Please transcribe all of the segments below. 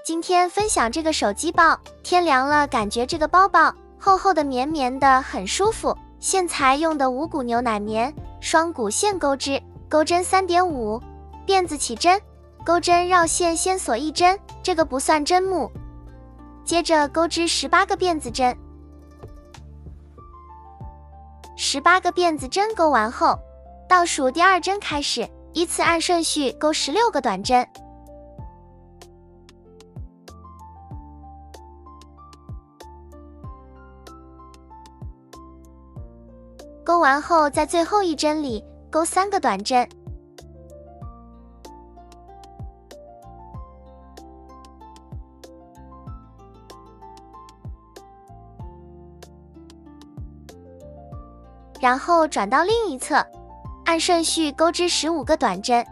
今天分享这个手机包，天凉了，感觉这个包包厚厚的、绵绵的，很舒服。线材用的无骨牛奶棉，双股线钩织，钩针 3.5， 辫子起针，钩针绕线先锁1针，这个不算针目。接着钩织18个辫子针，18个辫子针钩完后，倒数第2针开始，依次按顺序钩16个短针。钩完后，在最后1针里钩3个短针。然后转到另一侧，按顺序钩织15个短针。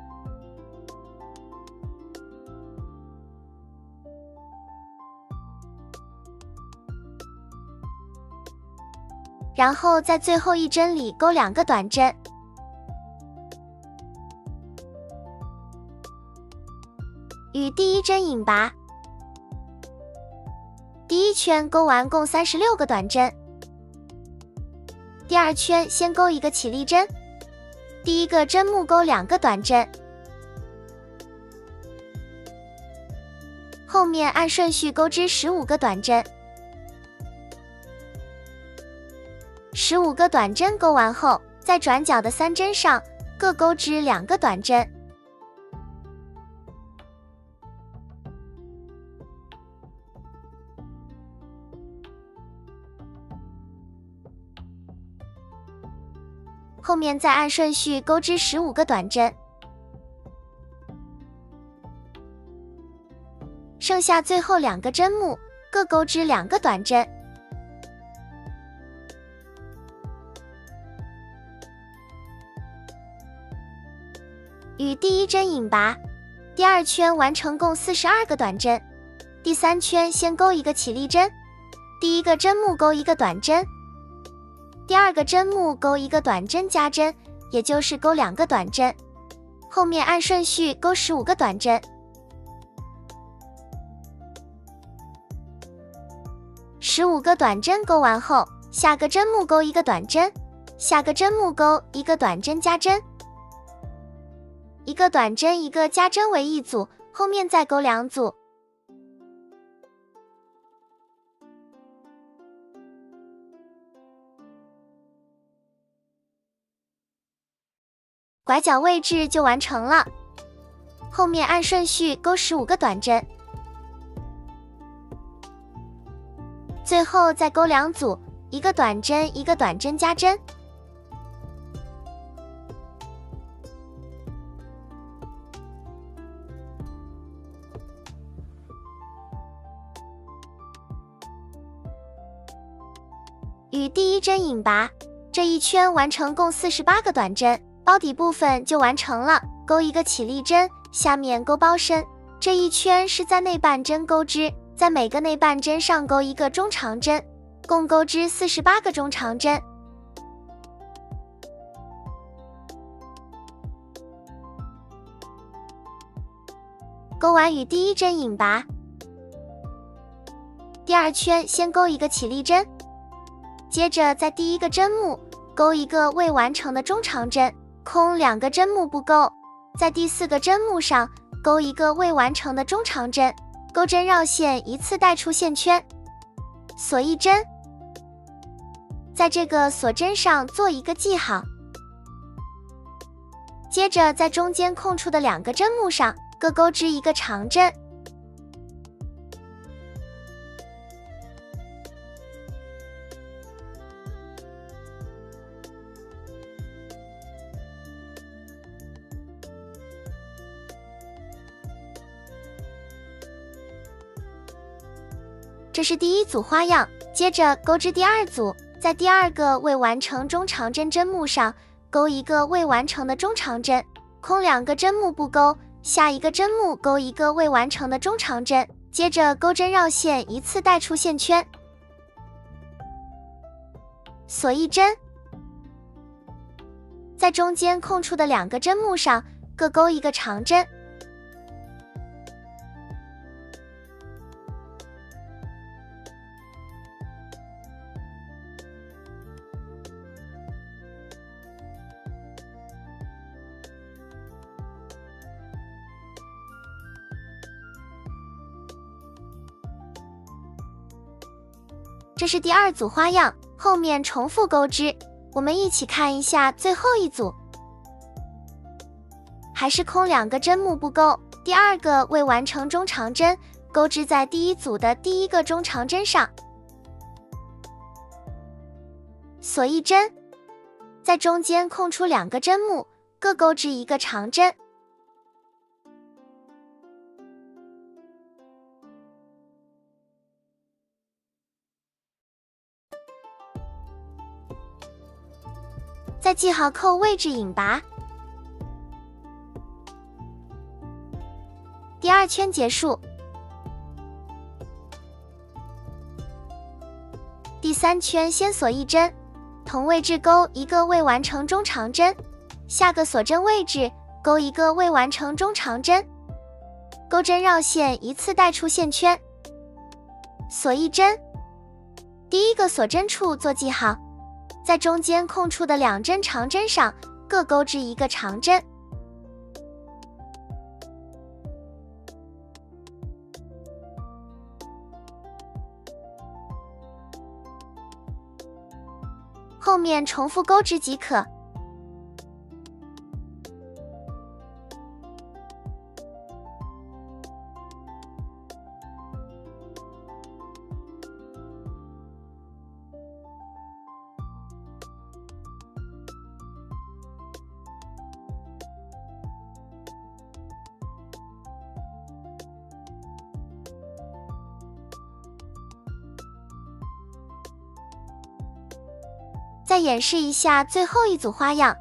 然后在最后1针里钩2个短针。与第1针引拔。第1圈钩完共36个短针。第2圈先钩1个起立针，第1个针目钩2个短针。后面按顺序钩织15个短针。15个短针钩完后，在转角的3针上各钩织2个短针。后面再按顺序钩织15个短针。剩下最后2个针目各钩织2个短针。与第1针引拔。第2圈完成共42个短针。第3圈先钩1个起立针，第1个针目钩1个短针，第2个针目钩1个短针加针，也就是钩2个短针。后面按顺序钩15个短针。15个短针钩完后，下个针目钩1个短针，下个针目钩1个短针加针，1个短针1个加针为1组，后面再钩2组。拐角位置就完成了。后面按顺序钩15个短针，最后再钩2组，1个短针1个短针加针。与第1针引拔。这一圈完成共48个短针，包底部分就完成了。钩1个起立针，下面钩包身。这一圈是在内半针钩织，在每个内半针上钩1个中长针，共钩织48个中长针。钩完与第1针引拔。第2圈先钩1个起立针，接着在第1个针目钩1个未完成的中长针，空2个针目不钩，在第4个针目上钩1个未完成的中长针，钩针绕线一次带出线圈，锁1针，在这个锁针上做1个记号。接着在中间空出的2个针目上各钩织1个长针。这是第1组花样，接着钩织第2组，在第2个未完成中长针针目上钩1个未完成的中长针，空2个针目不钩，下1个针目钩1个未完成的中长针，接着钩针绕线一次带出线圈，锁1针，在中间空出的2个针目上各钩1个长针。这是第2组花样，后面重复钩织。我们一起看一下最后一组，还是空2个针目不钩，第2个未完成中长针钩织在第1组的第1个中长针上，锁1针，在中间空出2个针目，各钩织1个长针。再记好扣位置引拔。第2圈结束。第3圈先锁1针，同位置钩1个未完成中长针，下个锁针位置钩1个未完成中长针，钩针绕线一次带出线圈，锁1针，第1个锁针处做记号，在中间空出的2针长针上各钩织1个长针。后面重复钩织即可。再演示一下最后一组花样。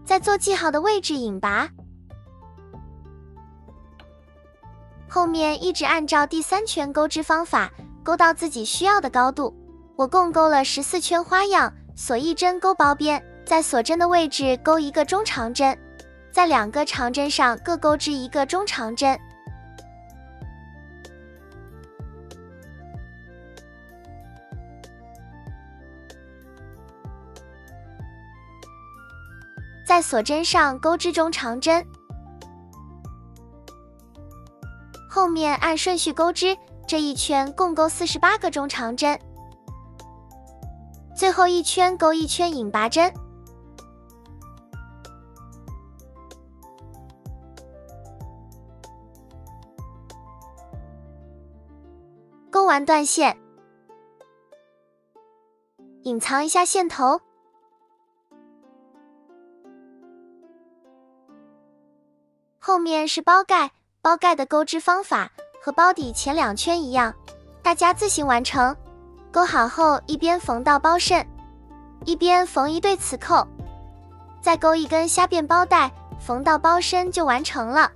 再做记好的位置引拔，后面一直按照第3圈钩织方法钩到自己需要的高度。我共钩了14圈花样，锁1针钩包边，在锁针的位置钩1个中长针，在2个长针上各钩织1个中长针。在锁针上钩织中长针，后面按顺序钩织，这一圈共钩48个中长针，最后一圈钩1圈引拔针。钩完断线，隐藏一下线头。后面是包盖，包盖的钩织方法和包底前2圈一样，大家自行完成。钩好后，一边缝到包肾，一边缝1对磁扣，再钩1根虾辫包带，缝到包身就完成了。